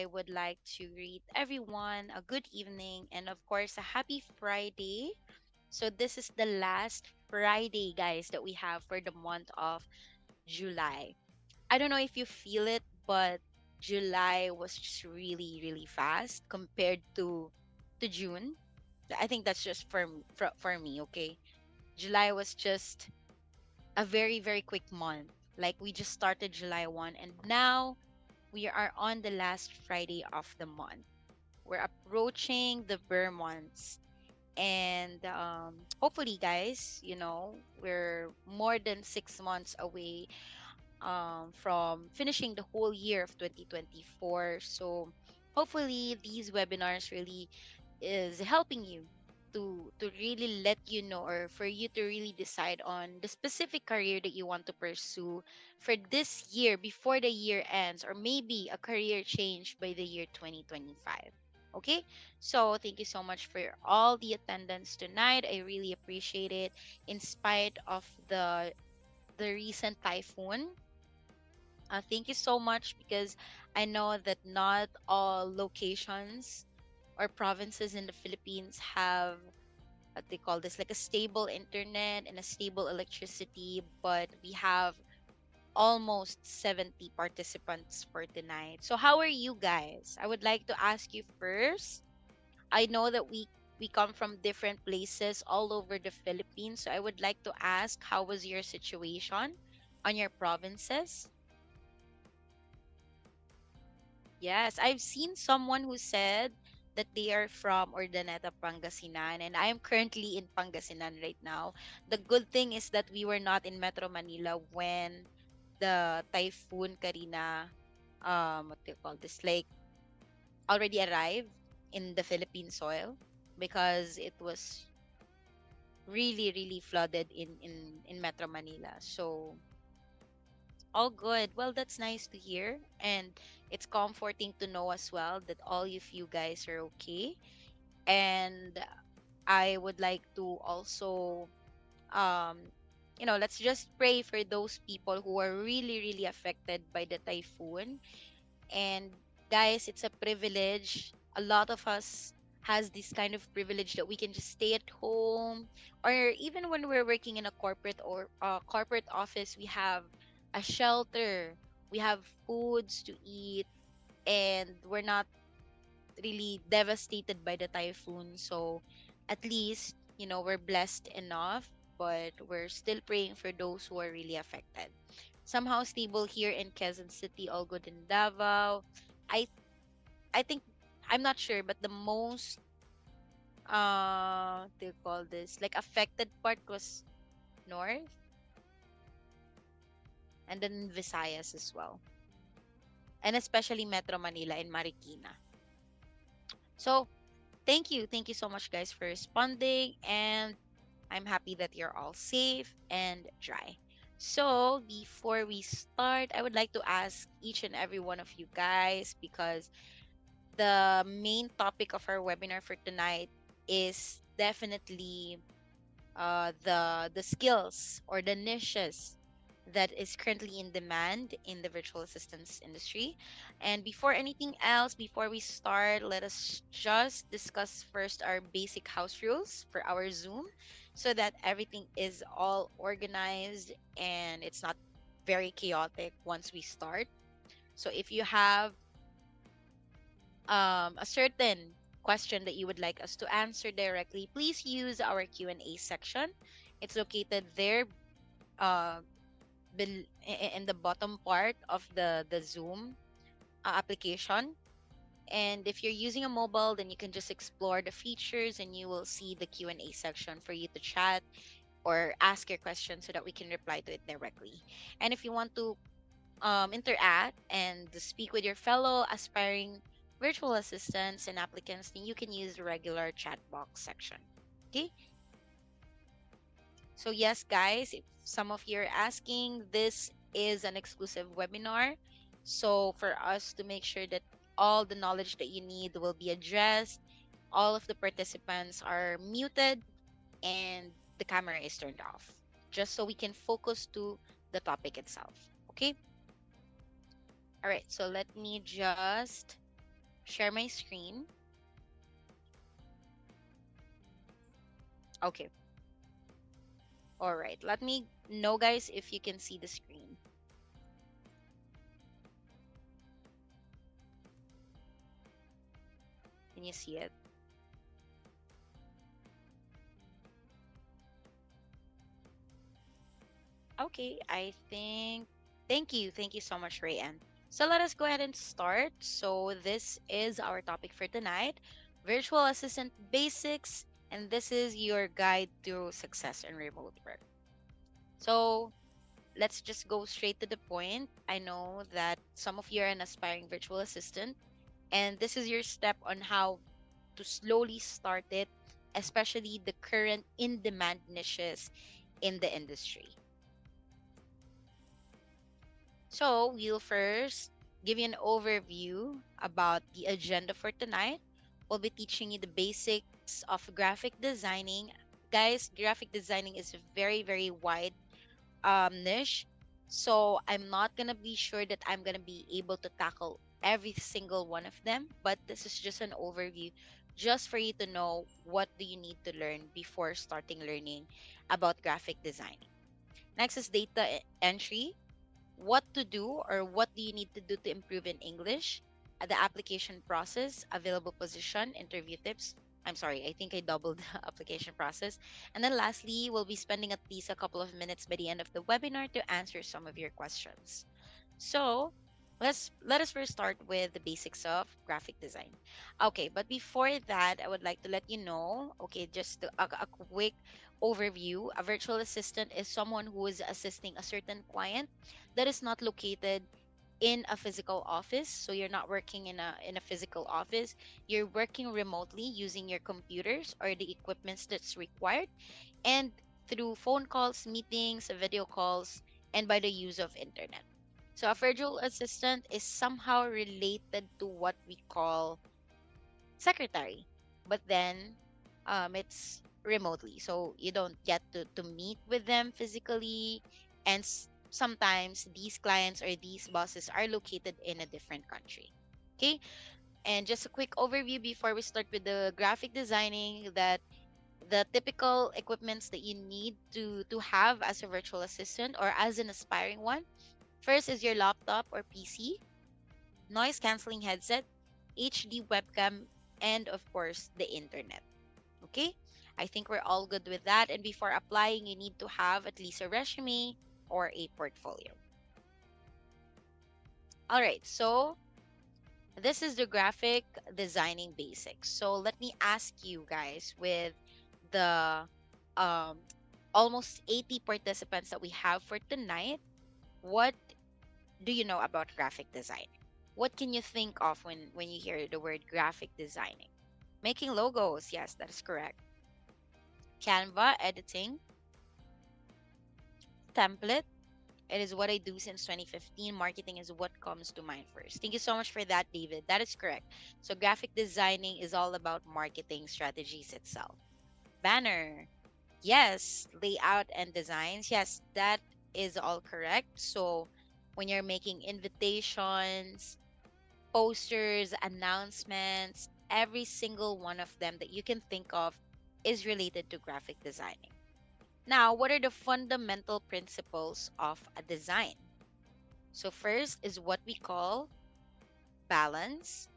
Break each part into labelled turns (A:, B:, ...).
A: I would like to greet everyone a good evening and, of course, a happy Friday. So, this is the last Friday, guys, that we have for the month of July. I don't know if you feel it, but July was just really, really fast compared to June. I think that's just for me, okay? July was just a very, very quick month. Like we just started July 1 and now we are on the last Friday of the month. We're approaching the bare months. And hopefully, guys, we're more than 6 months away from finishing the whole year of 2024. So hopefully, these webinars really is helping you to really let you know, or for you to really decide on the specific career that you want to pursue for this year before the year ends, or maybe a career change by the year 2025. Okay, so thank you so much for all the attendance tonight. I really appreciate it. In spite of the recent typhoon, thank you so much, because I know that not all locations or provinces in the Philippines have what they call this, like a stable internet and a stable electricity, but we have almost 70 participants for tonight. So how are you guys? I would like to ask you first. I know that we come from different places all over the Philippines, so I would like to ask, how was your situation on your provinces? Yes, I've seen someone who said that they are from Urdaneta, Pangasinan, and I am currently in Pangasinan right now. The good thing is that we were not in Metro Manila when the Typhoon Karina, what do you call this, like already arrived in the Philippine soil, because it was really, really flooded in Metro Manila. So all good. Well, that's nice to hear. And it's comforting to know as well that all of you guys are okay. And I would like to also, um, let's just pray for those people who are really, really affected by the typhoon. And guys, it's a privilege. A lot of us has this kind of privilege that we can just stay at home, or even when we're working in a corporate or corporate office, we have a shelter, we have foods to eat, and we're not really devastated by the typhoon. So at least, we're blessed enough, but we're still praying for those who are really affected. Somehow stable here in Quezon City, all good in Davao. I I think, I'm not sure, but the most what do you call this, like affected part was North, and then Visayas as well. And especially Metro Manila and Marikina. So thank you so much, guys, for responding, and I'm happy that you're all safe and dry. So before we start, I would like to ask each and every one of you guys, because the main topic of our webinar for tonight is definitely the skills or the niches that is currently in demand in the virtual assistance industry. And before anything else, before we start, let us just discuss first our basic house rules for our Zoom, so that everything is all organized and it's not very chaotic once we start. So if you have a certain question that you would like us to answer directly, please use our Q&A section. It's located there, uh, in the bottom part of the Zoom application. And if you're using a mobile, then you can just explore the features and you will see the Q&A section for you to chat or ask your question so that we can reply to it directly. And if you want to interact and speak with your fellow aspiring virtual assistants and applicants, then you can use the regular chat box section. Okay. So yes, guys, if some of you are asking, this is an exclusive webinar. So for us to make sure that all the knowledge that you need will be addressed, all of the participants are muted and the camera is turned off, just so we can focus to the topic itself. Okay. All right. So let me just share my screen. Okay. All right. Let me know, guys, if you can see the screen. Can you see it? Okay. I think. Thank you. Thank you so much, Rayanne. So let us go ahead and start. So this is our topic for tonight, virtual assistant basics, and this is your guide to success in remote work. So let's just go straight to the point. I know that some of you are an aspiring virtual assistant, and this is your step on how to slowly start it, especially the current in demand niches in the industry. So, we'll first give you an overview about the agenda for tonight. We'll be teaching you the basics of graphic designing. Guys, graphic designing is very, very wide niche. So I'm not gonna be sure that I'm gonna be able to tackle every single one of them, but this is just an overview just for you to know what do you need to learn before starting learning about graphic designing. Next is entry, what to do or what do you need to do to improve in English, the application process, available position, interview tips. I'm sorry, I think I doubled the application process. And then lastly, we'll be spending at least a couple of minutes by the end of the webinar to answer some of your questions. So let us first start with the basics of graphic design. Okay, but before that, I would like to let you know, okay, just a quick overview. A virtual assistant is someone who is assisting a certain client that is not located in a physical office. So you're not working in a physical office. You're working remotely using your computers or the equipments that's required, and through phone calls, meetings, video calls, and by the use of internet. So a virtual assistant is somehow related to what we call secretary, but then it's remotely. So you don't get to meet with them physically, and sometimes these clients or these bosses are located in a different country. Okay, and just a quick overview before we start with the graphic designing, that the typical equipments that you need to have as a virtual assistant or as an aspiring one. First is your laptop or PC, noise canceling headset, HD webcam, and of course the internet. Okay? I think we're all good with that. And before applying, you need to have at least a resume or a portfolio. All right, so this is the graphic designing basics. So let me ask you guys, with the um, almost 80 participants that we have for tonight, what do you know about graphic design? What can you think of when you hear the word graphic designing? Making logos, yes, that is correct. Canva, editing, template. It is what I do since 2015. Marketing is what comes to mind first. Thank you so much for that, David. That is correct. So graphic designing is all about marketing strategies itself. Banner, yes. Layout and designs, yes, that is all correct. So when you're making invitations, posters, announcements, every single one of them that you can think of is related to graphic designing. Now, what are the fundamental principles of a design? So, first is what we call balance.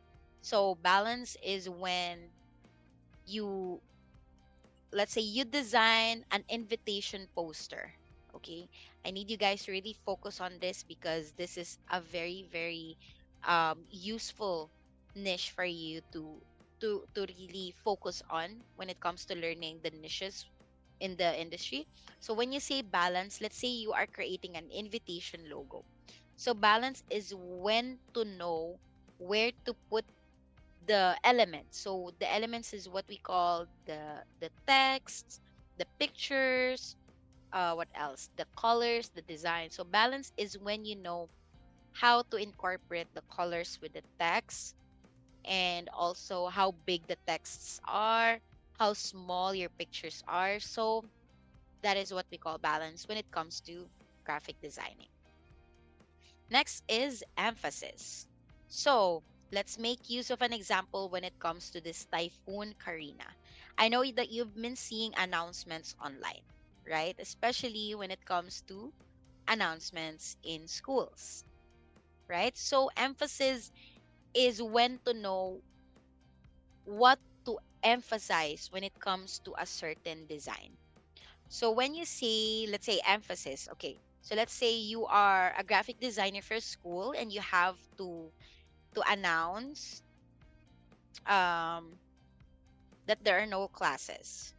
A: So, balance is when you, let's say, you design an invitation poster. Okay, I need you guys to really focus on this because this is a very, very useful niche for you to really focus on when it comes to learning the niches in the industry. So when you say balance, let's say you are creating an invitation logo. So balance is when to know where to put the elements. So the elements is what we call the text, the pictures, what else? The colors, the design. So balance is when you know how to incorporate the colors with the text, and also how big the texts are, how small your pictures are. So that is what we call balance when it comes to graphic designing. Next is emphasis. So let's make use of an example when it comes to this Typhoon Karina. I know that you've been seeing announcements online, right? Especially when it comes to announcements in schools, right? So emphasis is when to know what to emphasize when it comes to a certain design. So when you say, let's say emphasis, okay. So let's say you are a graphic designer for school and you have to announce um that there are no classes.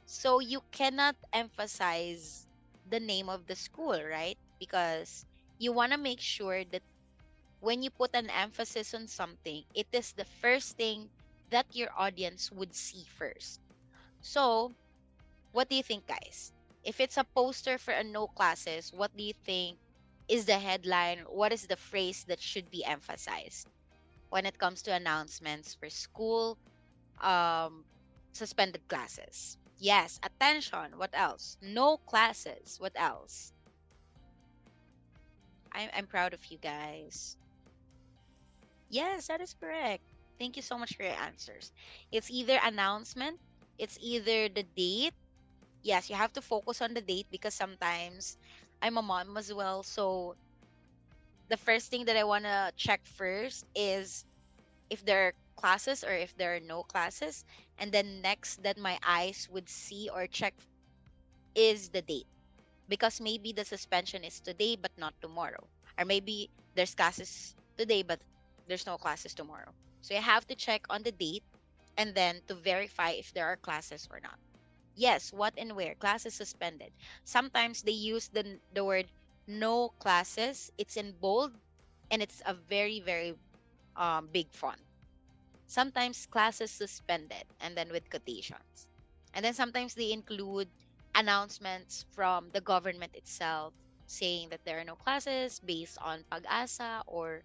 A: So you cannot emphasize the name of the school, right? Because you want to make sure that when you put an emphasis on something, it is the first thing that your audience would see first. So, what do you think, guys? If it's a poster for a no classes, what do you think is the headline? What is the phrase that should be emphasized when it comes to announcements for school um suspended classes? Yes, attention. What else? No classes. What else? I'm proud of you guys. Yes, that is correct. Thank you so much for your answers. It's either announcement, it's either the date. Yes, you have to focus on the date because sometimes I'm a mom as well. So the first thing that I want to check first is if there are classes or if there are no classes. And then next that my eyes would see or check is the date. Because maybe the suspension is today but not tomorrow. Or maybe there's classes today but there's no classes tomorrow. So you have to check on the date and then to verify if there are classes or not. Yes, what and where. Classes suspended. Sometimes they use the word no classes. It's in bold and it's a very, very big font. Sometimes classes suspended and then with quotations. And then sometimes they include announcements from the government itself saying that there are no classes based on pag-asa or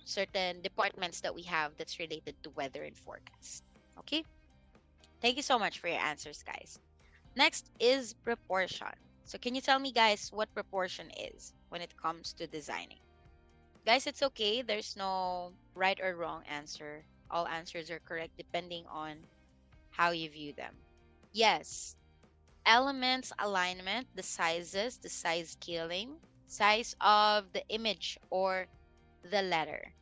A: certain departments that we have that's related to weather and forecast. Okay? Thank you so much for your answers, guys. Next is proportion. So can you tell me, guys, what proportion is when it comes to designing? Guys, it's okay. There's no right or wrong answer. All answers are correct depending on how you view them. Yes, elements alignment, the size scaling, size of the image or the letter.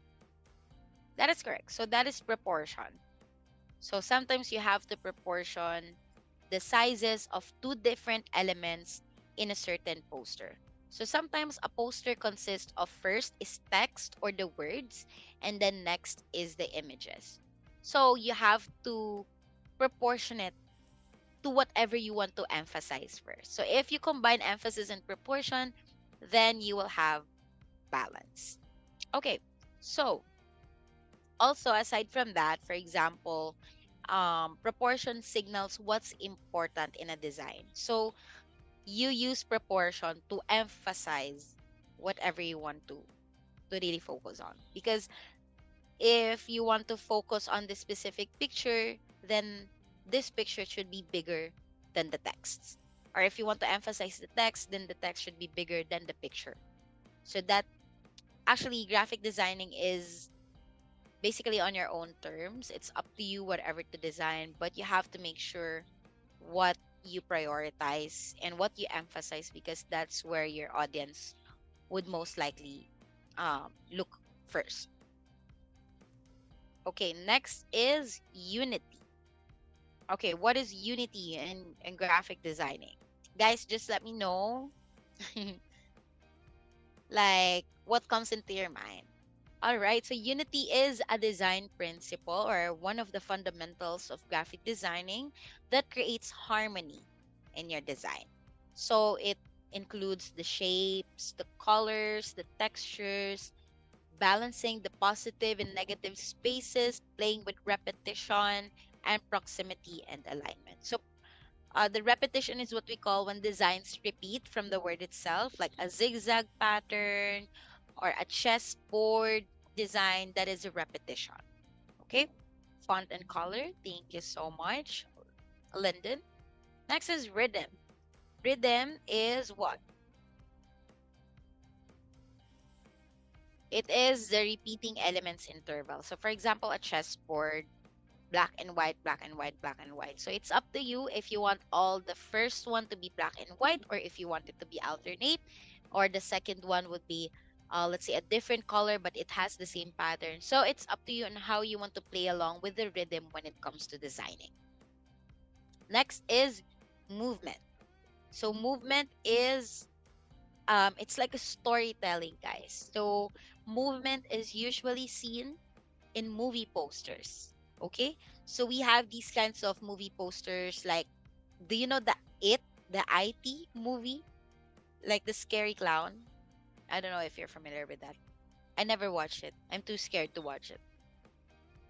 A: That is correct. So that is proportion. So sometimes you have to proportion the sizes of two different elements in a certain poster. So sometimes a poster consists of first is text or the words, and then next is the images. So you have to proportion it to whatever you want to emphasize first. So if you combine emphasis and proportion, then you will have balance. Okay, so also aside from that, for example, proportion signals what's important in a design. So you use proportion to emphasize whatever you want to really focus on. Because if you want to focus on the specific picture, then this picture should be bigger than the text. Or if you want to emphasize the text, then the text should be bigger than the picture. So that actually graphic designing is basically on your own terms. It's up to you whatever to design, but you have to make sure what you prioritize and what you emphasize because that's where your audience would most likely look first. Okay, next is unity. Okay, what is unity in graphic designing? Guys, just let me know like what comes into your mind. All right, so unity is a design principle or one of the fundamentals of graphic designing that creates harmony in your design. So it includes the shapes, the colors, the textures, balancing the positive and negative spaces, playing with repetition and proximity and alignment. So the repetition is what we call when designs repeat from the word itself, like a zigzag pattern or a chessboard design that is a repetition. Okay? Font and color. Thank you so much, Lyndon. Next is rhythm. Rhythm is what? It is the repeating elements interval. So for example, a chessboard, black and white, black and white, black and white. So it's up to you if you want all the first one to be black and white, or if you want it to be alternate, or the second one would be, let's say, a different color, but it has the same pattern. So it's up to you on how you want to play along with the rhythm when it comes to designing. Next is movement. So movement is it's like a storytelling, guys. So movement is usually seen in movie posters. Okay, so we have these kinds of movie posters. Like, do you know the IT movie, like the scary clown? I don't know if you're familiar with that. I never watched it. I'm too scared to watch it.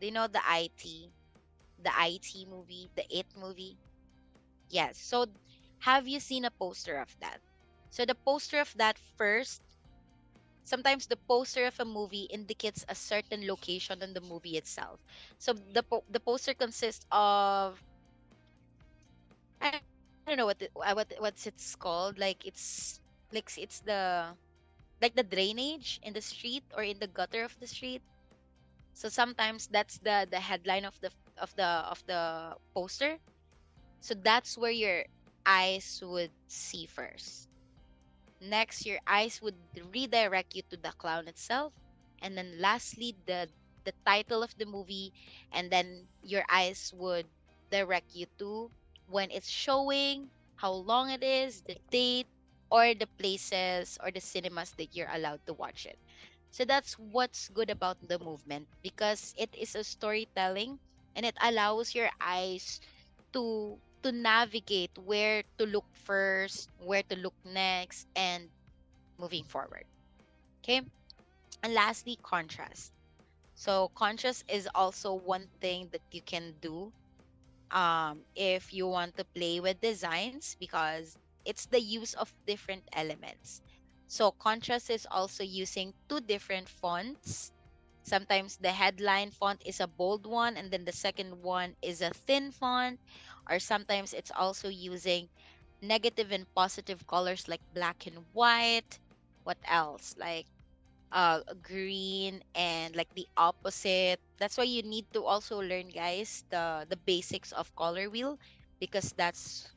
A: Do you know the IT movie, the It movie? Yes. So have you seen a poster of that? So the poster of that first, sometimes the poster of a movie indicates a certain location in the movie itself. So the poster consists of, I don't know what's it's called. It's like the drainage in the street or in the gutter of the street. So sometimes that's the headline of the poster. So that's where your eyes would see first. Next, your eyes would redirect you to the clown itself. And then lastly, the title of the movie. And then your eyes would direct you to when it's showing, how long it is, the date, or the places or the cinemas that you're allowed to watch it. So that's what's good about the movement, because it is a storytelling, and it allows your eyes to navigate where to look first, where to look next, and moving forward. Okay. And lastly, contrast. So contrast is also one thing that you can do if you want to play with designs, because it's the use of different elements. So contrast is also using two different fonts. Sometimes the headline font is a bold one, and then the second one is a thin font. Or sometimes it's also using negative and positive colors like black and white. What else? Like green and like the opposite. That's why you need to also learn, guys, the basics of color wheel, because that's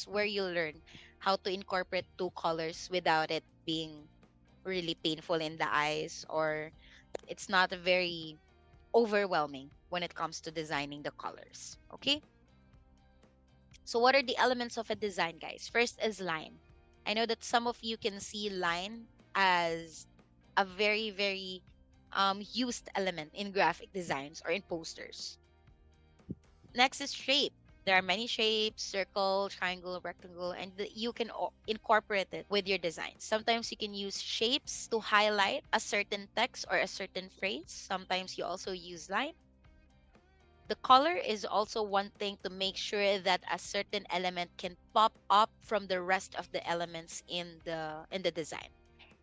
A: where you learn how to incorporate two colors without it being really painful in the eyes, or it's not very overwhelming when it comes to designing the colors. Okay. So what are the elements of a design, guys? First is line. I know that some of you can see line as a very, very used element in graphic designs or in posters. Next is shape. There are many shapes: circle, triangle, rectangle, and you can incorporate it with your design. Sometimes you can use shapes to highlight a certain text or a certain phrase. Sometimes you also use line. The color is also one thing to make sure that a certain element can pop up from the rest of the elements in the design.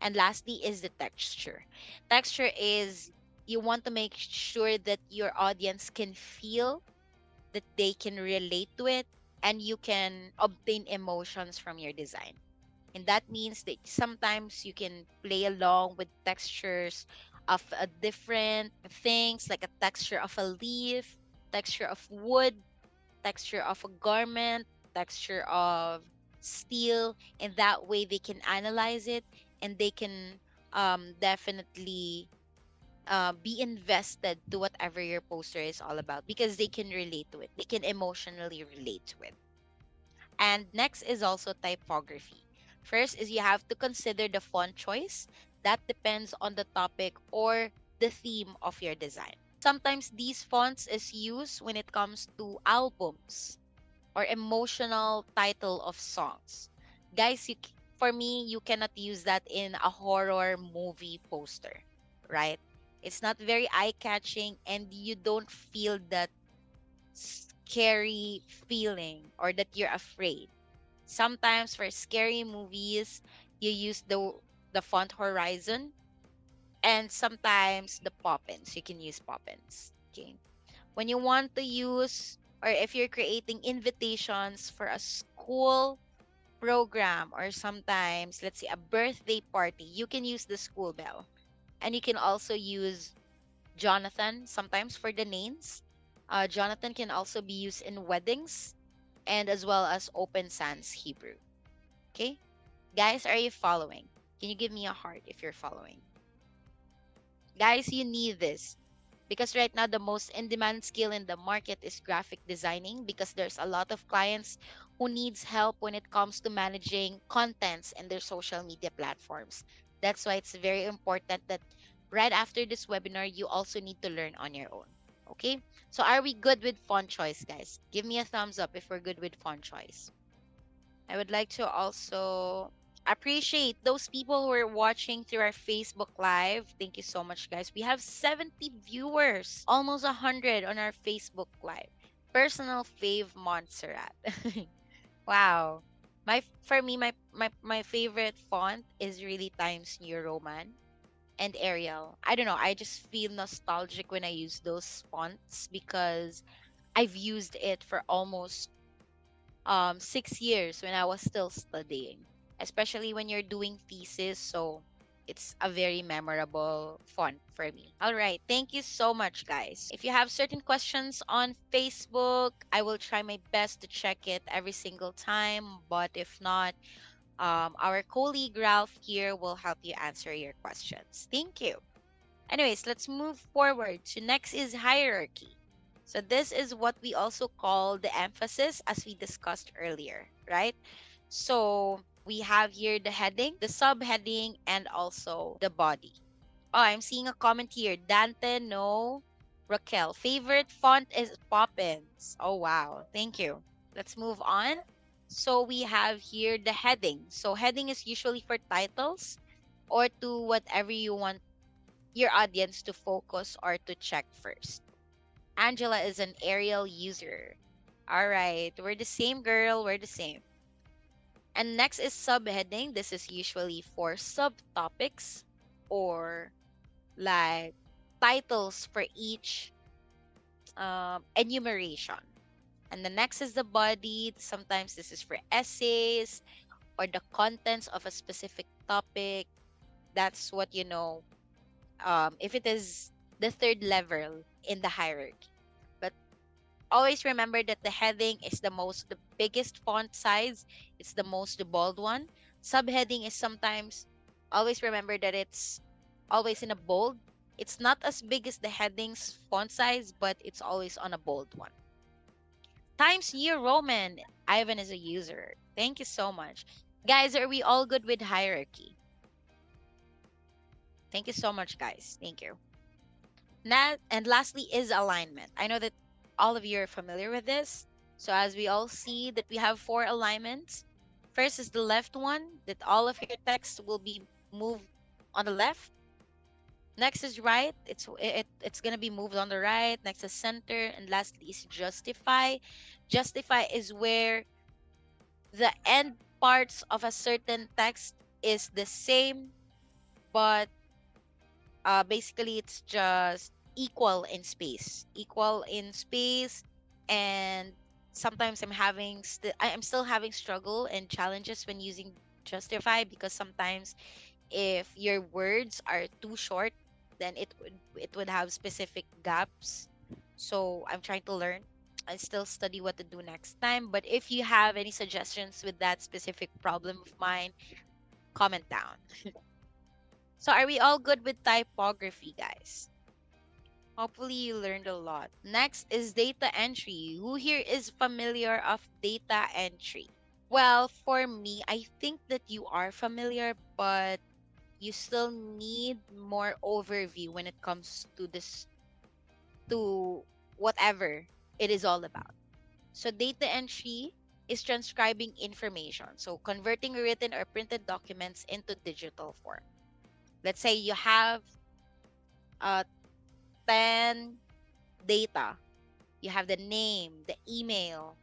A: And lastly is the texture. Texture is, you want to make sure that your audience can feel, that they can relate to it, and you can obtain emotions from your design. And that means that sometimes you can play along with textures of different things, like a texture of a leaf, texture of wood, texture of a garment, texture of steel. And that way they can analyze it, and they can definitely be invested to whatever your poster is all about, because they can relate to it. They can emotionally relate to it. And next is also typography. First is you have to consider the font choice. That depends on the topic or the theme of your design. Sometimes these fonts is used when it comes to albums or emotional title of songs. Guys, for me, you cannot use that in a horror movie poster, right? It's not very eye-catching, and you don't feel that scary feeling or that you're afraid. Sometimes for scary movies, you use the font Horizon, and sometimes the Poppins. You can use Poppins. Okay. When you want to use, or if you're creating invitations for a school program, or sometimes let's say a birthday party, you can use the school bell. And you can also use Jonathan sometimes for the names. Jonathan can also be used in weddings and as well as Open Sans Hebrew. Okay? Guys, are you following? Can you give me a heart if you're following? Guys, you need this because right now the most in demand skill in the market is graphic designing because there's a lot of clients who needs help when it comes to managing contents in their social media platforms. That's why it's very important that right after this webinar you also need to learn on your own. Okay? So are we good with font choice, guys? Give me a thumbs up if we're good with font choice. I would like to also appreciate those people who are watching through our Facebook Live. Thank you so much, guys. We have 70 viewers, almost 100 on our Facebook Live. Personal fave Montserrat. Wow. For me, my favorite font is really Times New Roman and Arial. I don't know. I just feel nostalgic when I use those fonts because I've used it for almost 6 years when I was still studying, especially when you're doing thesis. So it's a very memorable font for me. All right. Thank you so much, guys. If you have certain questions on Facebook, I will try my best to check it every single time. But if not, our colleague Ralph here will help you answer your questions. Thank you. Anyways, let's move forward to next is hierarchy. So this is what we also call the emphasis as we discussed earlier, right? So we have here the heading, the subheading, and also the body. Oh, I'm seeing a comment here. Dante, no. Raquel, favorite font is Poppins. Oh, wow. Thank you. Let's move on. So we have here the heading. So heading is usually for titles or to whatever you want your audience to focus or to check first. Angela is an Arial user. All right, we're the same girl, we're the same. And next is subheading. This is usually for subtopics or like titles for each enumeration. And the next is the body. Sometimes this is for essays or the contents of a specific topic. That's what you know if it is the third level in the hierarchy. But always remember that the heading is the biggest font size. It's the most bold one. Subheading is sometimes, always remember that it's always in a bold. It's not as big as the heading's font size, but it's always on a bold one. Times New Roman. Ivan is a user. Thank you so much. Guys, are we all good with hierarchy? Thank you so much, guys. Thank you. And lastly is alignment. I know that all of you are familiar with this. So as we all see that we have four alignments. First is the left one, that all of your text will be moved on the left. Next is right. It's gonna be moved on the right. Next is center, and lastly is justify. Justify is where the end parts of a certain text is the same, but basically it's just equal in space. And sometimes I'm still having struggle and challenges when using justify because sometimes if your words are too short, then it would have specific gaps. So I'm trying to learn. I still study what to do next time, but if you have any suggestions with that specific problem of mine, comment down. So are we all good with typography, guys? Hopefully you learned a lot. Next is data entry. Who here is familiar of data entry? Well, for me, I think that you are familiar, but you still need more overview when it comes to this, to whatever it is all about. So data entry is transcribing information. So converting written or printed documents into digital form. Let's say you have uh, 10 data. You have the name, the email,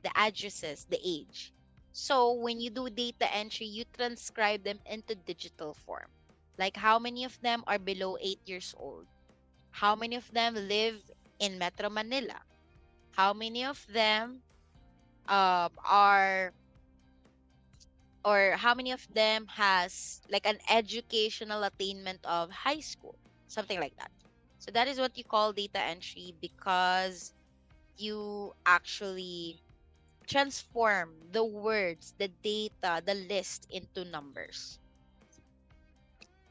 A: the addresses, the age. So when you do data entry, you transcribe them into digital form. Like how many of them are below 8 years old? How many of them live in Metro Manila? How many of them are or how many of them has like an educational attainment of high school, something like that. So that is what you call data entry, because you actually transform the words, the data, the list into numbers.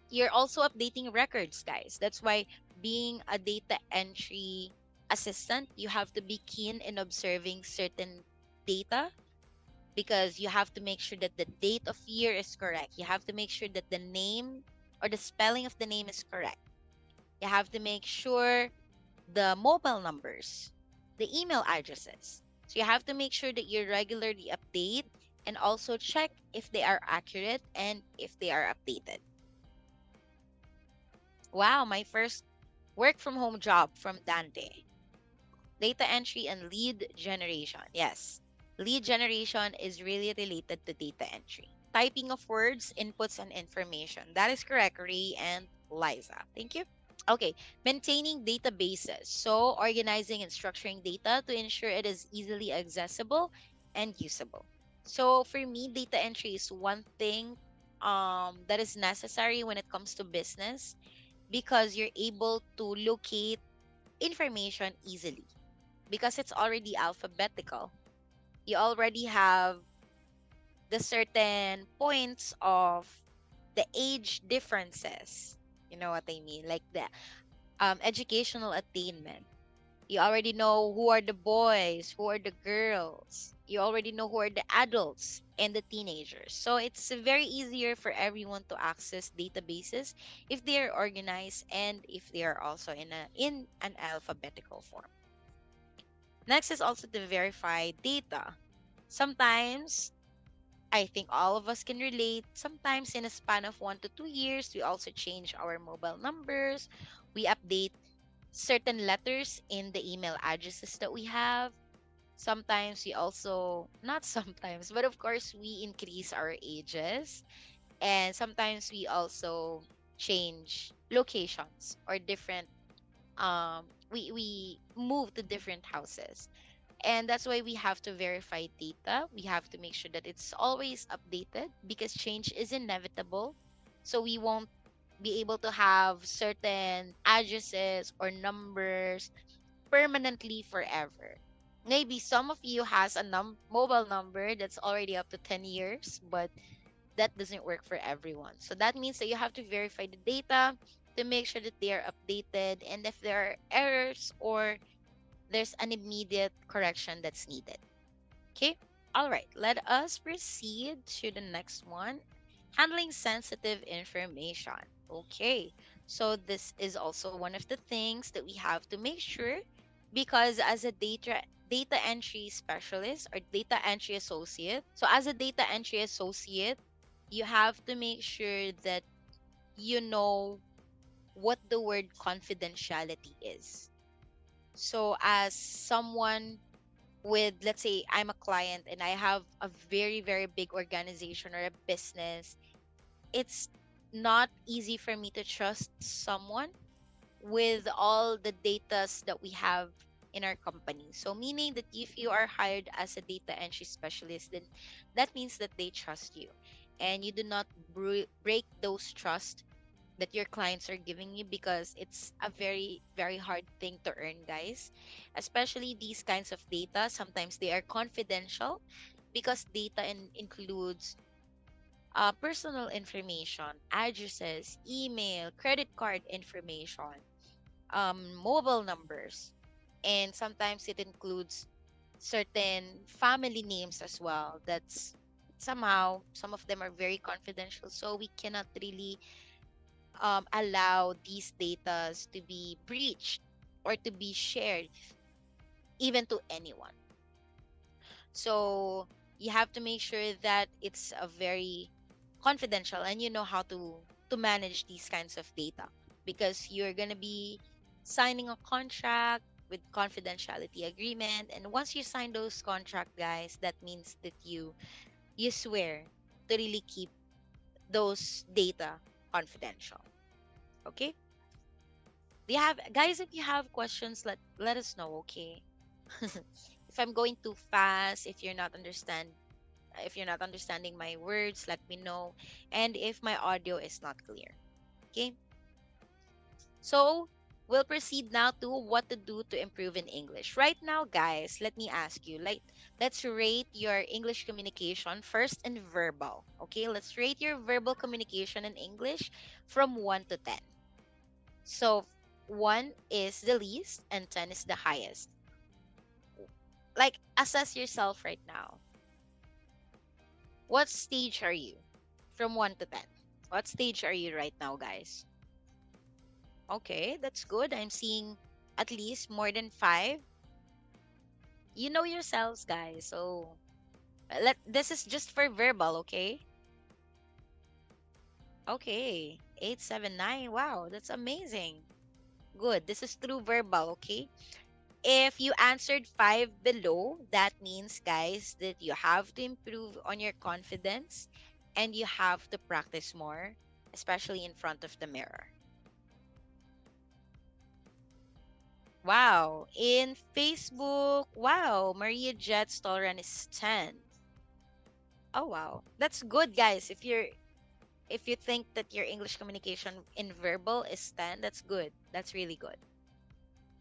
A: You're also updating records, guys. That's why being a data entry assistant, you have to be keen in observing certain data, because you have to make sure that the date of year is correct. You have to make sure that the name or the spelling of the name is correct. You have to make sure the mobile numbers, the email addresses. So you have to make sure that you regularly update and also check if they are accurate and if they are updated. Wow, my first work from home job from Dante. Data entry and lead generation. Yes, lead generation is really related to data entry. Typing of words, inputs, and information. That is correct, Ray and Liza. Thank you. Okay, maintaining databases. So, organizing and structuring data to ensure it is easily accessible and usable. So, for me, data entry is one thing that is necessary when it comes to business, because you're able to locate information easily because it's already alphabetical. You already have the certain points of the age differences. You know what I mean? Like the educational attainment. You already know who are the boys, who are the girls. You already know who are the adults and the teenagers. So it's very easier for everyone to access databases if they are organized and if they are also in an alphabetical form. Next is also to verify data. Sometimes, I think all of us can relate. Sometimes, in a span of 1 to 2 years, we also change our mobile numbers. We update certain letters in the email addresses that we have. Sometimes we also, not sometimes, but of course, we increase our ages. And sometimes we also change locations or different, we move to different houses. And that's why we have to verify data. We have to make sure that it's always updated because change is inevitable. So we won't be able to have certain addresses or numbers permanently forever. Maybe some of you has a mobile number that's already up to 10 years, but that doesn't work for everyone. So that means that you have to verify the data to make sure that they are updated, and if there are errors or there's an immediate correction that's needed. Okay? All right, let us proceed to the next one. Handling sensitive information. Okay, so this is also one of the things that we have to make sure, because as a data entry specialist or data entry associate, so as a data entry associate, you have to make sure that you know what the word confidentiality is. So as someone with, let's say I'm a client and I have a very very big organization or a business, it's not easy for me to trust someone with all the datas that we have in our company. So meaning that if you are hired as a data entry specialist, then that means that they trust you and you do not break those trust that your clients are giving you, because it's a very very hard thing to earn, guys. Especially these kinds of data, sometimes they are confidential, because data includes personal information, addresses, email, credit card information, mobile numbers, and sometimes it includes certain family names as well. That's somehow some of them are very confidential, so we cannot really allow these datas to be breached or to be shared even to anyone. So you have to make sure that it's a very confidential and you know how to manage these kinds of data, because you're going to be signing a contract with confidentiality agreement, and once you sign those contract, guys, that means that you swear to really keep those data confidential. Okay? Do you have, guys, if you have questions, let us know, okay? If I'm going too fast, if you're not understand If you're not understanding my words, let me know. And if my audio is not clear. Okay. So we'll proceed now to what to do to improve in English. Right now, guys, let me ask you, like, let's rate your English communication first in verbal. Okay, let's rate your verbal communication in English from 1 to 10. So 1 is the least and 10 is the highest. Like, assess yourself right now. What stage are you from 1 to 10? What stage are you right now, guys? Okay, that's good. I'm seeing at least more than 5. You know yourselves, guys. So this is just for verbal, okay? Okay. 879. Wow, that's amazing. Good. This is through verbal, okay? If you answered 5 below, that means, guys, that you have to improve on your confidence and you have to practice more, especially in front of the mirror. Wow. In Facebook, wow, Maria Jet's tolerance is 10. Oh wow. That's good, guys. If you think that your English communication in verbal is 10, that's good. That's really good.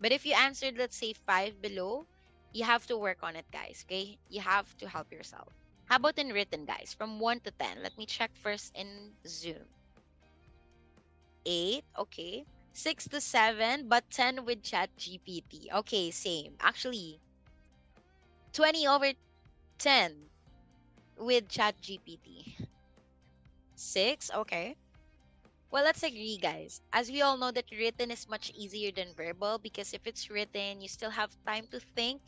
A: But if you answered, let's say, 5 below, you have to work on it, guys. Okay? You have to help yourself. How about in written, guys? From 1 to 10. Let me check first in Zoom. 8, okay. 6 to 7, but 10 with Chat GPT. Okay, same. Actually, 20 over 10 with Chat GPT. 6, okay. Well, let's agree, guys. As we all know that written is much easier than verbal because if it's written, you still have time to think,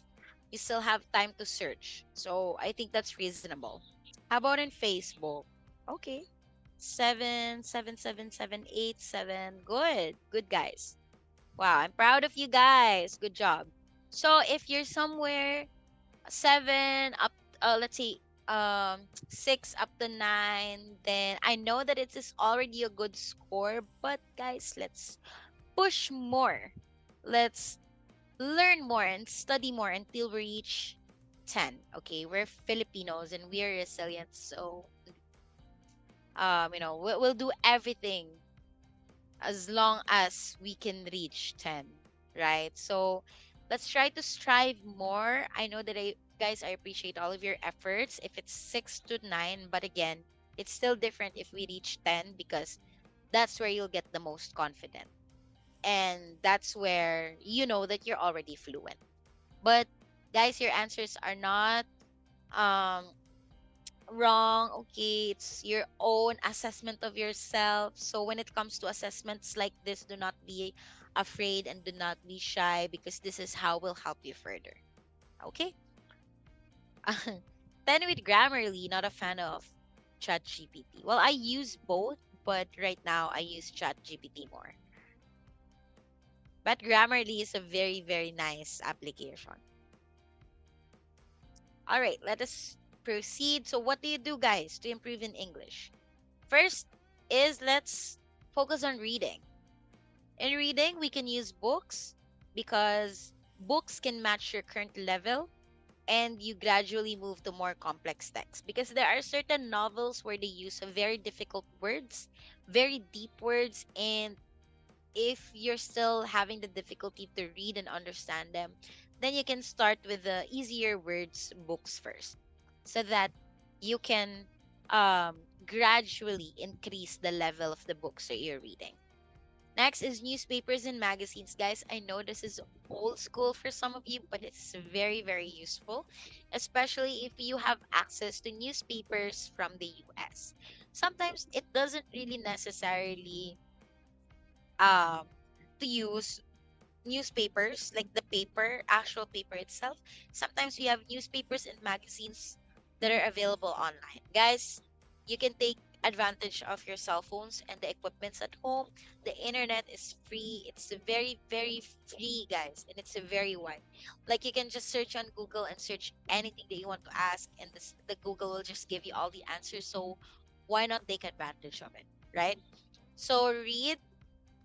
A: you still have time to search. So I think that's reasonable. How about in Facebook? Okay. 7, 7, 7, 7, 8, 7. Good. Good, guys. Wow, I'm proud of you guys. Good job. So if you're somewhere 7 up, let's say 6 up to 9, then I know that it is already a good score, but guys, let's push more. Let's learn more and study more until we reach 10. Okay, we're Filipinos and we're resilient, so we'll do everything as long as we can reach 10, right? So let's try to strive more. I know that I appreciate all of your efforts if it's 6 to 9, but again, it's still different if we reach 10 because that's where you'll get the most confident. And that's where you know that you're already fluent. But guys, your answers are not um wrong. Okay, it's your own assessment of yourself. So when it comes to assessments like this, do not be afraid and do not be shy because this is how will help you further. Okay. Then with Grammarly, not a fan of ChatGPT. Well, I use both, but right now I use ChatGPT more. But Grammarly is a very, very nice application. All right, let us proceed. So what do you do, guys, to improve in English? First is let's focus on reading. In reading, we can use books because books can match your current level and you gradually move to more complex texts because there are certain novels where they use very difficult words, very deep words, and if you're still having the difficulty to read and understand them, then you can start with the easier words books first so that you can gradually increase the level of the books that you're reading. Next is newspapers and magazines. Guys, I know this is old school for some of you, but it's very, very useful, especially if you have access to newspapers from the US. Sometimes it doesn't really necessarily um, to use newspapers, like the paper, actual paper itself. Sometimes we have newspapers and magazines that are available online. Guys, you can take advantage of your cell phones and the equipments at home. The internet is free. It's very, very free, guys, and it's very wide. Like you can just search on Google and search anything that you want to ask, and the Google will just give you all the answers. So why not take advantage of it, right? So read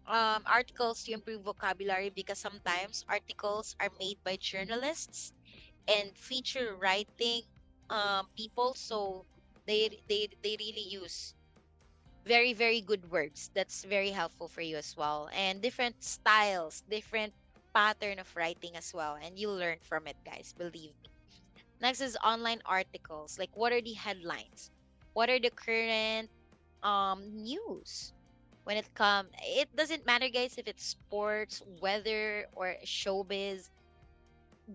A: articles to improve vocabulary because sometimes articles are made by journalists and feature writing. people, so they really use very very good words that's very helpful for you as well, and different styles, different pattern of writing as well, and you'll learn from it, guys, believe me. Next is online articles, like what are the headlines, what are the current news. When it doesn't matter, guys, if it's sports, weather, or showbiz,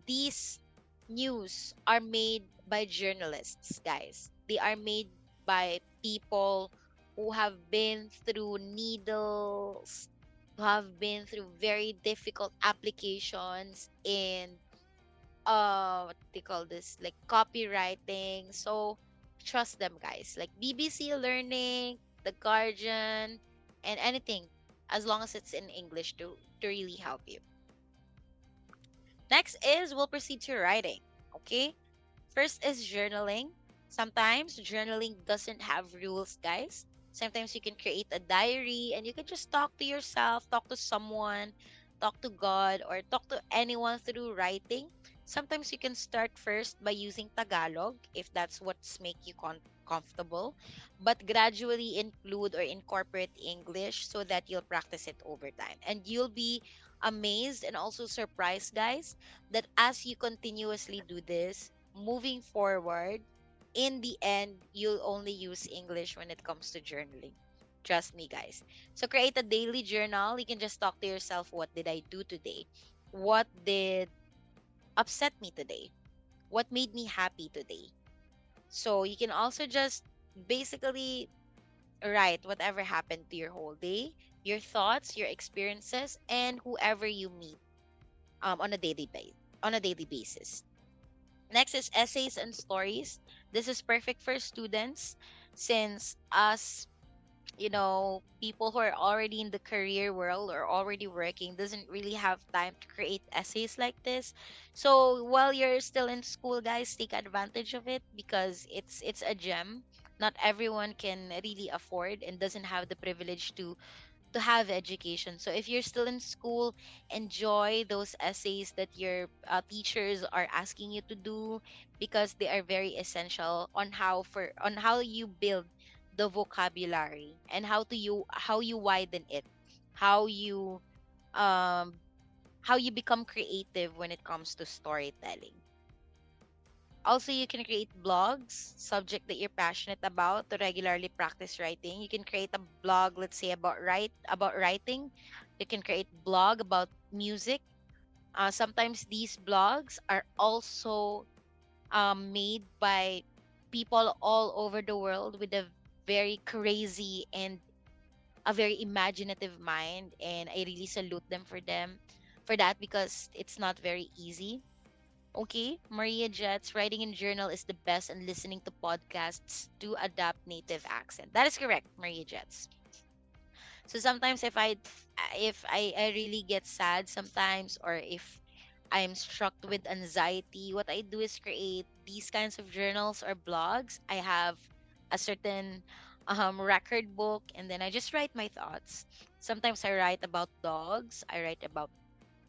A: these news are made by journalists, guys. They are made by people who have been through needles, who have been through very difficult applications in what they call this, like copywriting. So trust them, guys. Like BBC Learning, The Guardian, and anything as long as it's in English to really help you. Next is we'll proceed to writing. Okay. First is journaling. Sometimes journaling doesn't have rules, guys. Sometimes you can create a diary and you can just talk to yourself, talk to someone, talk to God, or talk to anyone through writing. Sometimes you can start first by using Tagalog if that's what's make you comfortable, but gradually include or incorporate English so that you'll practice it over time. And you'll be amazed and also surprised, guys, that as you continuously do this, moving forward, in the end, you'll only use English when it comes to journaling. Trust me, guys. So create a daily journal. You can just talk to yourself, what did I do today? What did upset me today? What made me happy today? So you can also just basically write whatever happened to your whole day, your thoughts, your experiences, and whoever you meet on a daily basis. Next is essays and stories. This is perfect for students since us, people who are already in the career world or already working doesn't really have time to create essays like this. So while you're still in school, guys, take advantage of it because it's a gem. Not everyone can really afford and doesn't have the privilege to have education. So if you're still in school, enjoy those essays that your teachers are asking you to do because they are very essential on how you build the vocabulary and how you widen it, how you um how you become creative when it comes to storytelling. Also, you can create blogs, subject that you're passionate about, to regularly practice writing. You can create a blog, let's say about writing. You can create blog about music. Sometimes these blogs are also made by people all over the world with a very crazy and a very imaginative mind, and I really salute them for that because it's not very easy. Okay, Maria Jets, writing in journal is the best, and listening to podcasts to adapt native accent. That is correct, Maria Jets. So sometimes if I really get sad sometimes, or if I'm struck with anxiety, what I do is create these kinds of journals or blogs. I have a certain record book, and then I just write my thoughts. Sometimes I write about dogs, I write about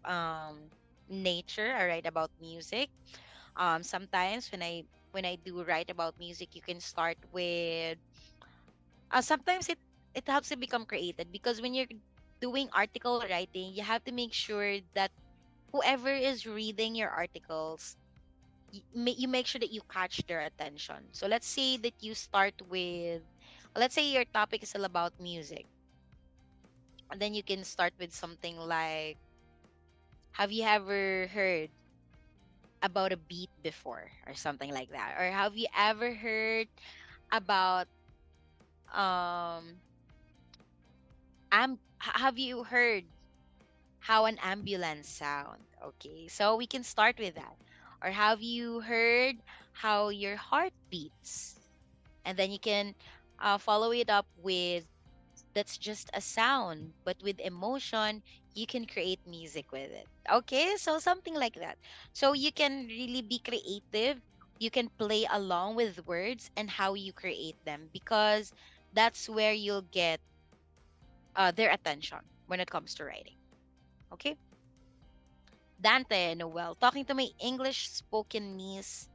A: um nature, I write about music. Sometimes when I do write about music, you can start with sometimes it helps you become creative because when you're doing article writing, you have to make sure that whoever is reading your articles, you make sure that you catch their attention. So let's say that you start with, let's say your topic is all about music, and then you can start with something like, have you ever heard about a beat before, or something like that, or have you ever heard about um have you heard how an ambulance sound? Okay, so we can start with that. Or have you heard how your heart beats? And then you can follow it up with, that's just a sound, but with emotion, you can create music with it. Okay, so something like that. So you can really be creative. You can play along with words and how you create them because that's where you'll get their attention when it comes to writing. Okay, Dante and Noel, talking to my English spoken niece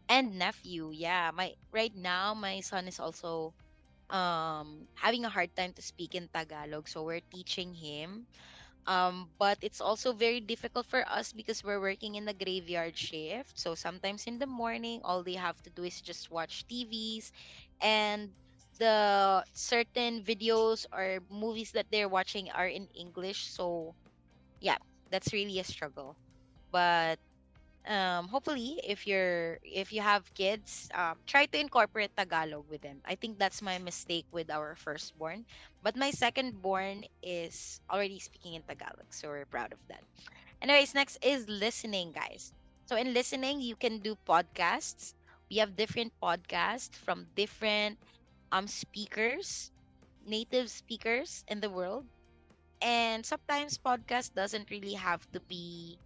A: and nephew. Yeah, my right now my son is also having a hard time to speak in Tagalog, so we're teaching him. But it's also very difficult for us because we're working in the graveyard shift. So sometimes in the morning, all they have to do is just watch TVs, and the certain videos or movies that they're watching are in English. So yeah, that's really a struggle. But hopefully if you have kids, try to incorporate Tagalog with them. I think that's my mistake with our firstborn, but my secondborn is already speaking in Tagalog, so we're proud of that. Anyways, next is listening, guys. So in listening, you can do podcasts. We have different podcasts from different speakers, native speakers in the world. And sometimes podcast doesn't really have to be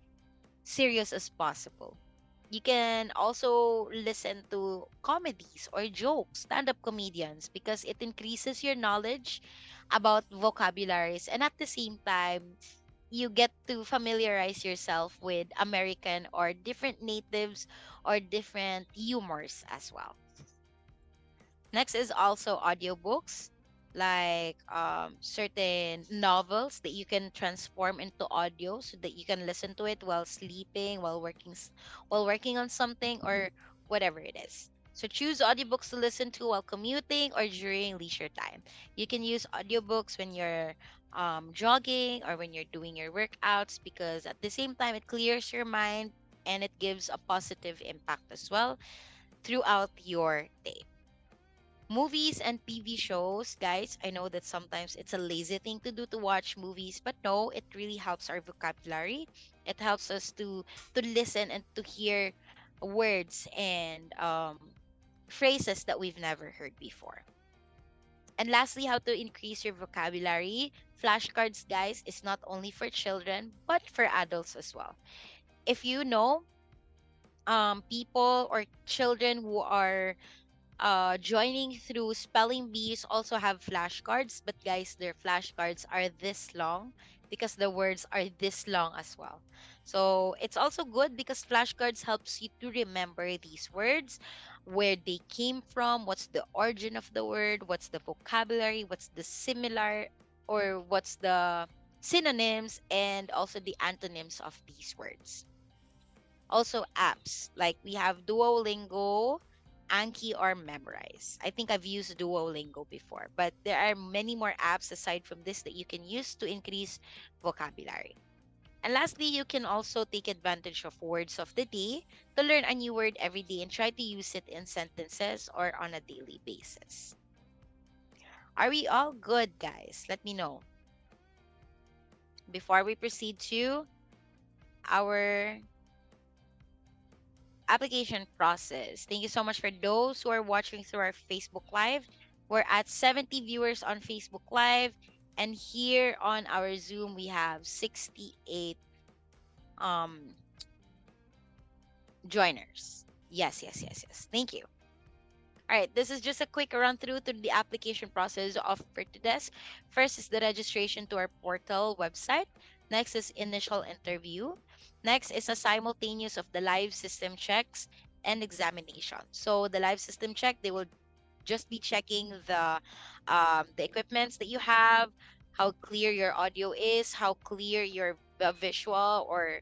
A: serious as possible. You can also listen to comedies or jokes, stand up comedians, because it increases your knowledge about vocabularies. And at the same time, you get to familiarize yourself with American or different natives or different humors as well. Next is also audiobooks, like certain novels that you can transform into audio so that you can listen to it while sleeping, while while working on something or whatever it is. So choose audiobooks to listen to while commuting or during leisure time. You can use audiobooks when you're jogging or when you're doing your workouts, because at the same time it clears your mind and it gives a positive impact as well throughout your day. Movies and TV shows, guys, I know that sometimes it's a lazy thing to do to watch movies, but no, it really helps our vocabulary. It helps us to listen and to hear words and phrases that we've never heard before. And lastly, how to increase your vocabulary. Flashcards, guys, is not only for children but for adults as well. If you know people or children who are joining through spelling bees also have flashcards, but guys, their flashcards are this long because the words are this long as well. So it's also good because flashcards helps you to remember these words, where they came from, what's the origin of the word, what's the vocabulary, what's the similar or what's the synonyms, and also the antonyms of these words. Also, apps like we have Duolingo, Anki, or Memorize. I think I've used Duolingo before, but there are many more apps aside from this that you can use to increase vocabulary. And lastly, you can also take advantage of words of the day to learn a new word every day and try to use it in sentences or on a daily basis. Are we all good, guys? Let me know before we proceed to our application process. Thank you so much for those who are watching through our Facebook Live. We're at 70 viewers on Facebook Live. And here on our Zoom, we have 68 um, joiners. Yes, yes, yes, yes. Thank you. All right, this is just a quick run through to the application process of Virtudesk. First is the registration to our portal website. Next is initial interview. Next is a simultaneous of the live system checks and examination. So the live system check, they will just be checking the equipments that you have, how clear your audio is, how clear your visual or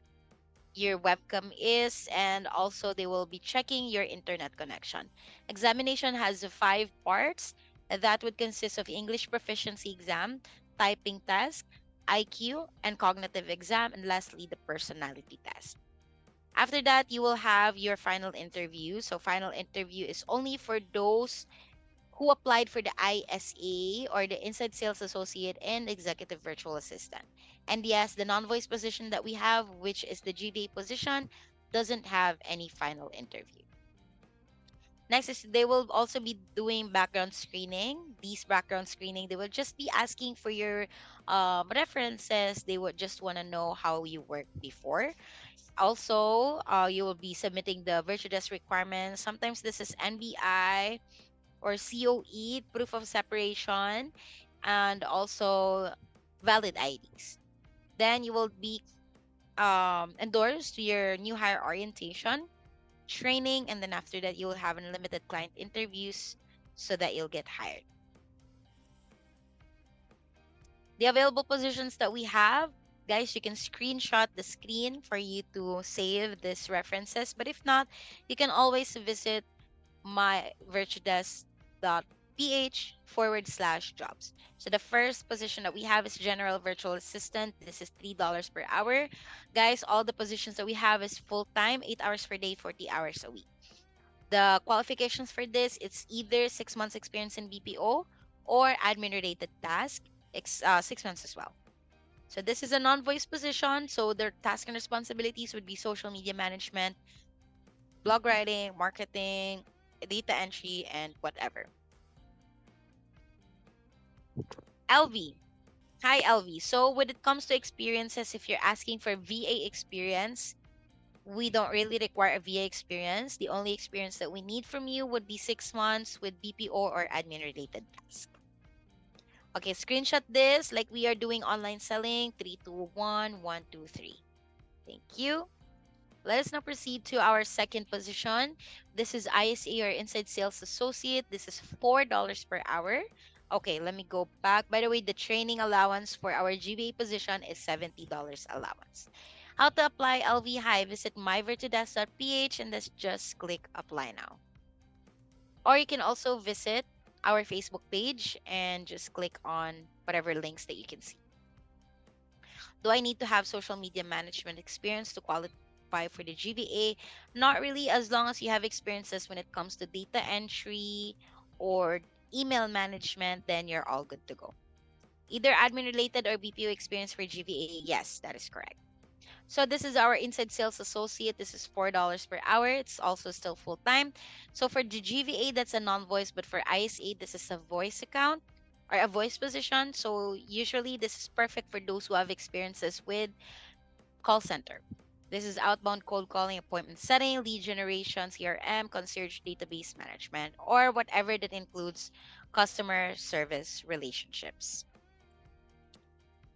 A: your webcam is, and also they will be checking your internet connection. Examination has five parts that would consist of English proficiency exam, typing test, IQ, and cognitive exam, and lastly, the personality test. After that, you will have your final interview. So, final interview is only for those who applied for the ISA or the Inside Sales Associate and Executive Virtual Assistant. And yes, the non-voice position that we have, which is the GDA position, doesn't have any final interview. Next is they will also be doing background screening. These background screening, they will just be asking for your references. They would just want to know how you worked before. Also, you will be submitting the Virtudesk requirements. Sometimes this is NBI or COE, proof of separation, and also valid IDs. Then you will be endorsed to your new hire orientation. training, and then after that, you'll have unlimited client interviews so that you'll get hired. The available positions that we have, guys, you can screenshot the screen for you to save these references. But if not, you can always visit my virtudesk.ph/jobs. So the first position that we have is general virtual assistant. This is $3 per hour. Guys, all the positions that we have is full time, 8 hours per day, 40 hours a week. The qualifications for this, it's either 6 months experience in BPO or admin related task, 6 months as well. So this is a non-voice position. So their task and responsibilities would be social media management, blog writing, marketing, data entry, and whatever. LV. Hi, LV. So when it comes to experiences, if you're asking for VA experience, we don't really require a VA experience. The only experience that we need from you would be 6 months with BPO or admin related tasks. Okay, screenshot this like we are doing online selling. 3, 2, 1, 1, 2, 3. Thank you. Let us now proceed to our second position. This is ISA or Inside Sales Associate. This is $4 per hour. Okay, let me go back. By the way, the training allowance for our GBA position is $70 allowance. How to apply LV High? Visit myvirtudesk.ph and let's just click apply now. Or you can also visit our Facebook page and just click on whatever links that you can see. Do I need to have social media management experience to qualify for the GVA? Not really, as long as you have experiences when it comes to data entry or email management, then you're all good to go. Either admin related or BPO experience for GVA, yes, that is correct. So this is our inside sales associate. This is $4 per hour. It's also still full time. So for the GVA, that's a non-voice, but for ISA, this is a voice account or a voice position. So usually this is perfect for those who have experiences with call center. This is outbound cold calling, appointment setting, lead generation, CRM, concierge database management, or whatever that includes customer service relationships.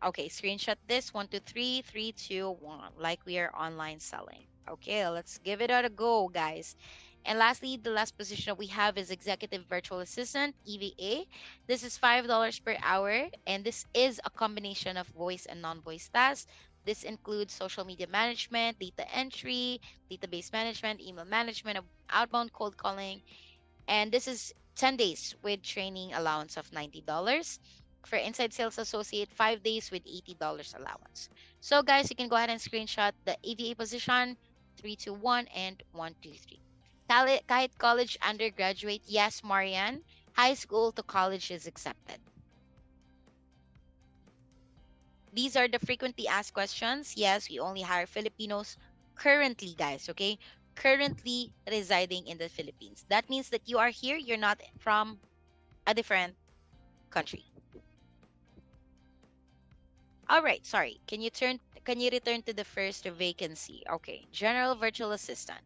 A: Okay, screenshot this. 1, 2, 3, 3, 2, 1. Like we are online selling. Okay, let's give it a go, guys. And lastly, the last position that we have is Executive Virtual Assistant, EVA. This is $5 per hour, and this is a combination of voice and non-voice tasks. This includes social media management, data entry, database management, email management, outbound cold calling, and this is 10 days with training allowance of $90. For inside sales associate, 5 days with $80 allowance. So guys, you can go ahead and screenshot the AVA position, 3, 2, 1 and 1, 2, 3. Kahit college undergraduate, yes, Marianne. High school to college is accepted. These are the frequently asked questions. Yes, we only hire Filipinos currently, guys, okay? Currently residing in the Philippines. That means that you are here, you're not from a different country. All right, sorry. Can you return to the first vacancy? Okay, general virtual assistant.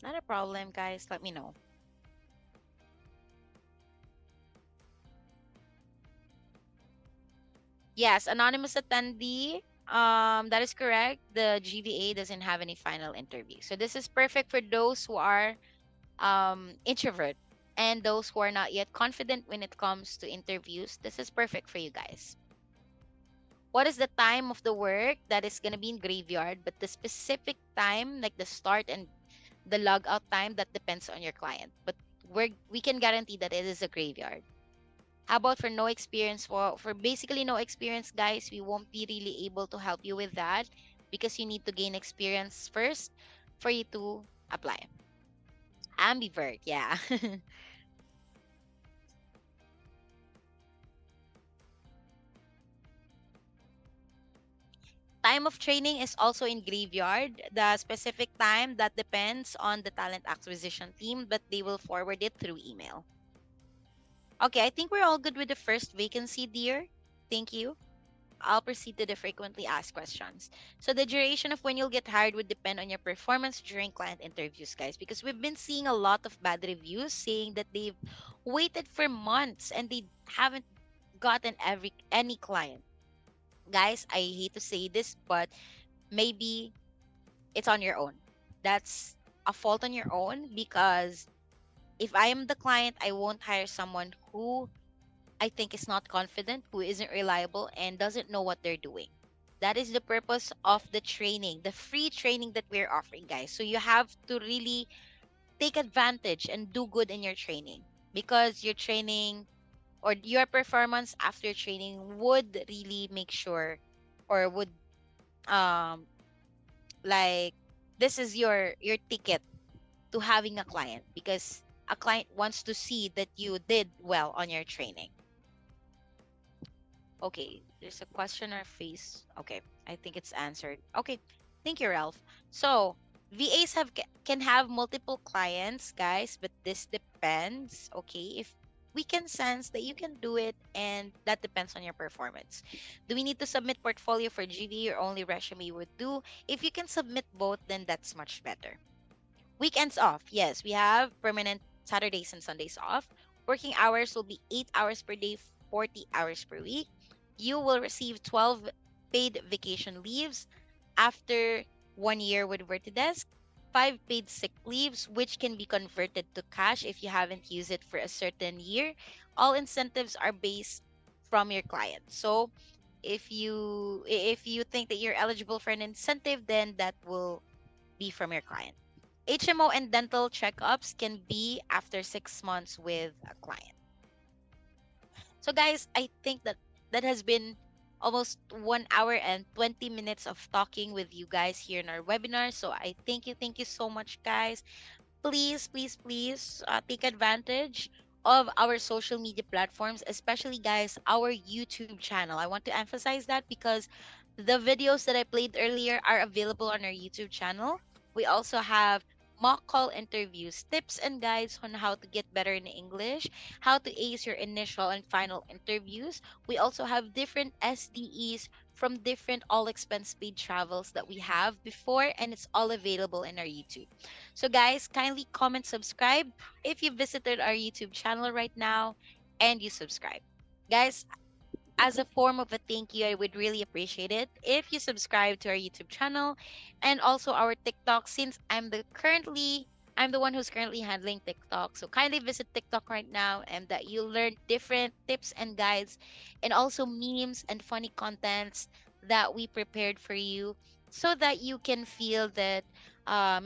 A: Not a problem, guys. Let me know. Yes, anonymous attendee. That is correct. The GVA doesn't have any final interview. So this is perfect for those who are introvert and those who are not yet confident when it comes to interviews. This is perfect for you guys. What is the time of the work? That is going to be in graveyard, but the specific time, like the start and the log out time, that depends on your client. But we can guarantee that it is a graveyard. How about for no experience? For basically no experience, guys, we won't be really able to help you with that because you need to gain experience first for you to apply. Ambivert, yeah. Time of training is also in graveyard. The specific time that depends on the talent acquisition team, but they will forward it through email. Okay, I think we're all good with the first vacancy, dear. Thank you. I'll proceed to the frequently asked questions. So the duration of when you'll get hired would depend on your performance during client interviews, guys, because we've been seeing a lot of bad reviews saying that they've waited for months and they haven't gotten any client. Guys, I hate to say this, but maybe it's on your own. that's a fault on your own, because if I am the client, I won't hire someone who I think is not confident, who isn't reliable, and doesn't know what they're doing. That is the purpose of the training, the free training that we're offering, guys. So you have to really take advantage and do good in your training, because your training or your performance after training would really make sure, or would um like, this is your ticket to having a client, because a client wants to see that you did well on your training. Okay, there's a question or face. Okay, I think it's answered. Okay, thank you, Ralph. So, VAs can have multiple clients, guys, but this depends. Okay, if we can sense that you can do it, and that depends on your performance. Do we need to submit portfolio for GV, or only resume would do? If you can submit both, then that's much better. Weekends off. Yes, we have permanent Saturdays and Sundays off. Working hours will be 8 hours per day, 40 hours per week. You will receive 12 paid vacation leaves after 1 year with Virtudesk, 5 paid sick leaves, which can be converted to cash if you haven't used it for a certain year. All incentives are based from your client. So if you think that you're eligible for an incentive, then that will be from your client. HMO and dental checkups can be after 6 months with a client. So, guys, I think that that has been almost 1 hour and 20 minutes of talking with you guys here in our webinar. So, I thank you so much, guys. Please, please, please take advantage of our social media platforms, especially, guys, our YouTube channel. I want to emphasize that, because the videos that I played earlier are available on our YouTube channel. We also have mock call interviews, tips and guides on how to get better in English, how to ace your initial and final interviews. We also have different SDEs from different all expense paid travels that we have before, and it's all available in our YouTube. So, guys, kindly comment, subscribe if you visited our YouTube channel right now and you subscribe. Guys, as a form of a thank you, I would really appreciate it if you subscribe to our YouTube channel and also our TikTok, since I'm the one who's currently handling TikTok. So kindly visit TikTok right now, and that you'll learn different tips and guides, and also memes and funny contents that we prepared for you, so that you can feel that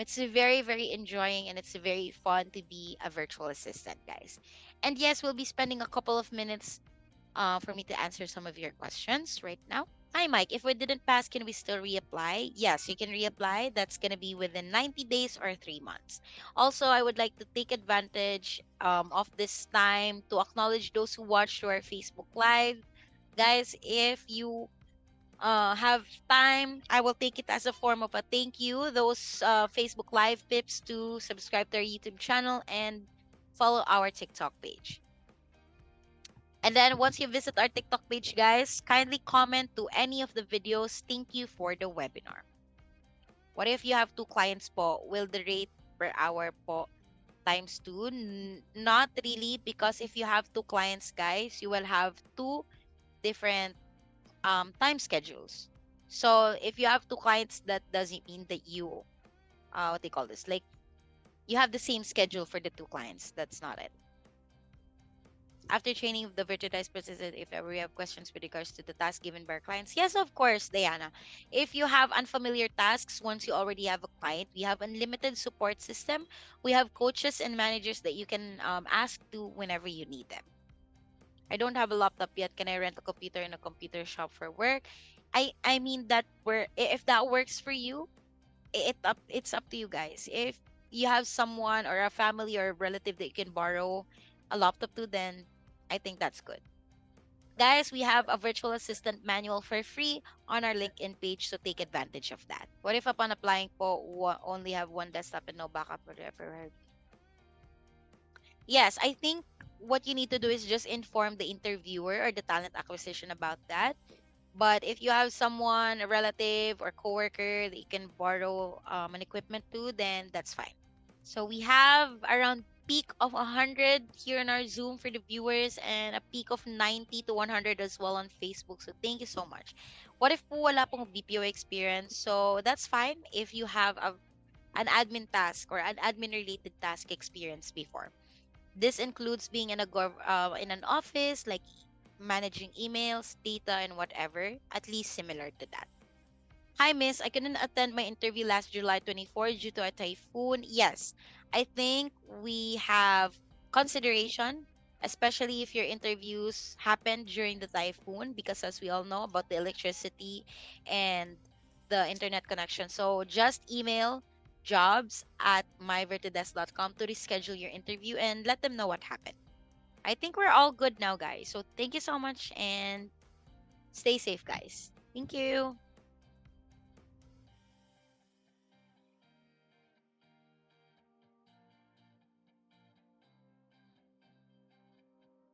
A: it's a very, very enjoying, and it's very fun to be a virtual assistant, guys. And yes, we'll be spending a couple of minutes for me to answer some of your questions right now. Hi, Mike. If we didn't pass, can we still reapply? Yes, you can reapply. That's going to be within 90 days or 3 months. Also, I would like to take advantage of this time to acknowledge those who watched our Facebook Live. Guys, if you have time, I will take it as a form of a thank you. Those Facebook Live pips to subscribe to our YouTube channel and follow our TikTok page. And then once you visit our TikTok page, guys, kindly comment to any of the videos. Thank you for the webinar. What if you have two clients po? Will the rate per hour po times two? Not really, because if you have two clients, guys, you will have two different time schedules. So if you have two clients, that doesn't mean that you what they call this, like, you have the same schedule for the two clients. That's not it. After training the Virtudesk process, if ever we have questions with regards to the task given by our clients, yes, of course, Diana. If you have unfamiliar tasks, once you already have a client, we have unlimited support system. We have coaches and managers that you can ask to whenever you need them. I don't have a laptop yet. Can I rent a computer in a computer shop for work? I mean that if that works for you, it's up to you guys. If you have someone or a family or a relative that you can borrow a laptop to, then I think that's good. Guys, we have a virtual assistant manual for free on our LinkedIn page, so take advantage of that. What if upon applying po only have one desktop and no backup or whatever? Yes, I think what you need to do is just inform the interviewer or the talent acquisition about that. But if you have someone, a relative or coworker that you can borrow an equipment to, then that's fine. So we have around peak of 100 here in our Zoom for the viewers, and a peak of 90 to 100 as well on Facebook. So thank you so much. What if po wala pong BPO experience? So that's fine if you have a an admin task or an admin related task experience before. This includes being in an office, like managing emails, data, and whatever, at least similar to that. Hi, Miss. I couldn't attend my interview last July 24 due to a typhoon. Yes, I think we have consideration, especially if your interviews happened during the typhoon, because as we all know about the electricity and the internet connection. So just email jobs at myvertidesk.com to reschedule your interview and let them know what happened. I think we're all good now, guys. So thank you so much and stay safe, guys. Thank you.